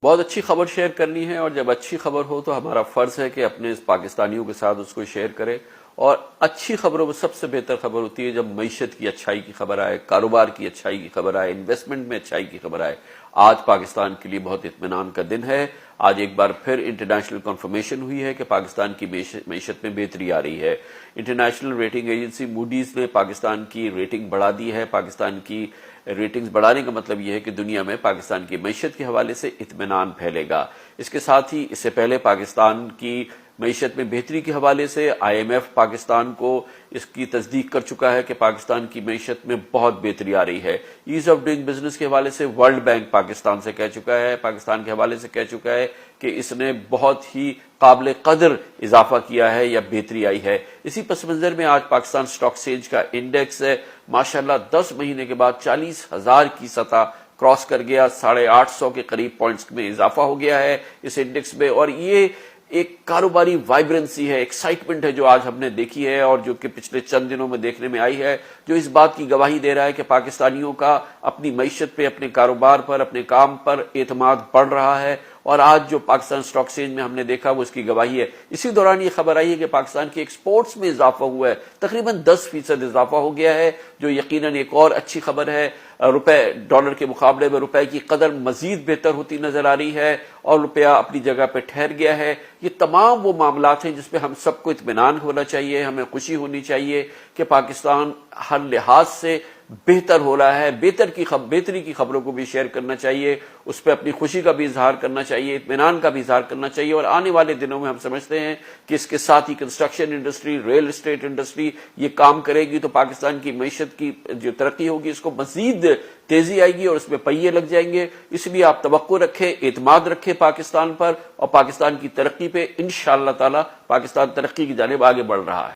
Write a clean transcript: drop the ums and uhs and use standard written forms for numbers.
بہت اچھی خبر شیئر کرنی ہے، اور جب اچھی خبر ہو تو ہمارا فرض ہے کہ اپنے پاکستانیوں کے ساتھ اس کو شیئر کرے. اور اچھی خبروں میں سب سے بہتر خبر ہوتی ہے جب معیشت کی اچھائی کی خبر آئے، کاروبار کی اچھائی کی خبر آئے، انویسٹمنٹ میں اچھائی کی خبر آئے. آج پاکستان کے لیے بہت اطمینان کا دن ہے. آج ایک بار پھر انٹرنیشنل کنفرمیشن ہوئی ہے کہ پاکستان کی معیشت میں بہتری آ رہی ہے. انٹرنیشنل ریٹنگ ایجنسی موڈیز نے پاکستان کی ریٹنگ بڑھا دی ہے. پاکستان کی ریٹنگز بڑھانے کا مطلب یہ ہے کہ دنیا میں پاکستان کی معیشت کے حوالے سے اطمینان پھیلے گا. اس کے ساتھ ہی اس سے پہلے پاکستان کی معیشت میں بہتری کے حوالے سے IMF پاکستان کو اس کی تصدیق کر چکا ہے کہ پاکستان کی معیشت میں بہت بہتری آ رہی ہے. ایز آف ڈوئنگ بزنس کے حوالے سے ورلڈ بینک پاکستان سے کہہ چکا ہے، پاکستان کے حوالے سے کہہ چکا ہے کہ اس نے بہت ہی قابل قدر اضافہ کیا ہے یا بہتری آئی ہے. اسی پس منظر میں آج پاکستان اسٹاک ایکسچینج کا انڈیکس ماشاءاللہ 10 مہینے کے بعد 40,000 کی سطح کراس کر گیا. 850 کے قریب پوائنٹس میں اضافہ ہو گیا ہے اس انڈیکس میں. اور یہ ایک کاروباری وائبرنسی ہے، ایکسائٹمنٹ ہے جو آج ہم نے دیکھی ہے اور جو کہ پچھلے چند دنوں میں دیکھنے میں آئی ہے، جو اس بات کی گواہی دے رہا ہے کہ پاکستانیوں کا اپنی معیشت پہ، اپنے کاروبار پر، اپنے کام پر اعتماد بڑھ رہا ہے. اور آج جو پاکستان اسٹاک ایکسچینج میں ہم نے دیکھا وہ اس کی گواہی ہے. اسی دوران یہ خبر آئی ہے کہ پاکستان کے ایکسپورٹس میں اضافہ ہوا ہے، تقریباً 10% اضافہ ہو گیا ہے، جو یقیناً ایک اور اچھی خبر ہے. روپے ڈالر کے مقابلے میں روپے کی قدر مزید بہتر ہوتی نظر آ رہی ہے اور روپیہ اپنی جگہ پہ ٹھہر گیا ہے. یہ تمام وہ معاملات ہیں جس پہ ہم سب کو اطمینان ہونا چاہیے، ہمیں خوشی ہونی چاہیے کہ پاکستان ہر لحاظ سے بہتر ہو رہا ہے. بہتری کی خبروں کو بھی شیئر کرنا چاہیے، اس پہ اپنی خوشی کا بھی اظہار کرنا چاہیے، اطمینان کا بھی اظہار کرنا چاہیے. اور آنے والے دنوں میں ہم سمجھتے ہیں کہ اس کے ساتھ ہی construction industry, real estate industry یہ کام کرے گی تو پاکستان کی معیشت کی جو ترقی ہوگی اس کو مزید تیزی آئے گی اور اس میں پہیے لگ جائیں گے. اس لیے آپ توقع رکھیں، اعتماد رکھیں پاکستان پر اور پاکستان کی ترقی پہ. انشاءاللہ تعالی پاکستان ترقی کی جانب آگے بڑھ رہا ہے.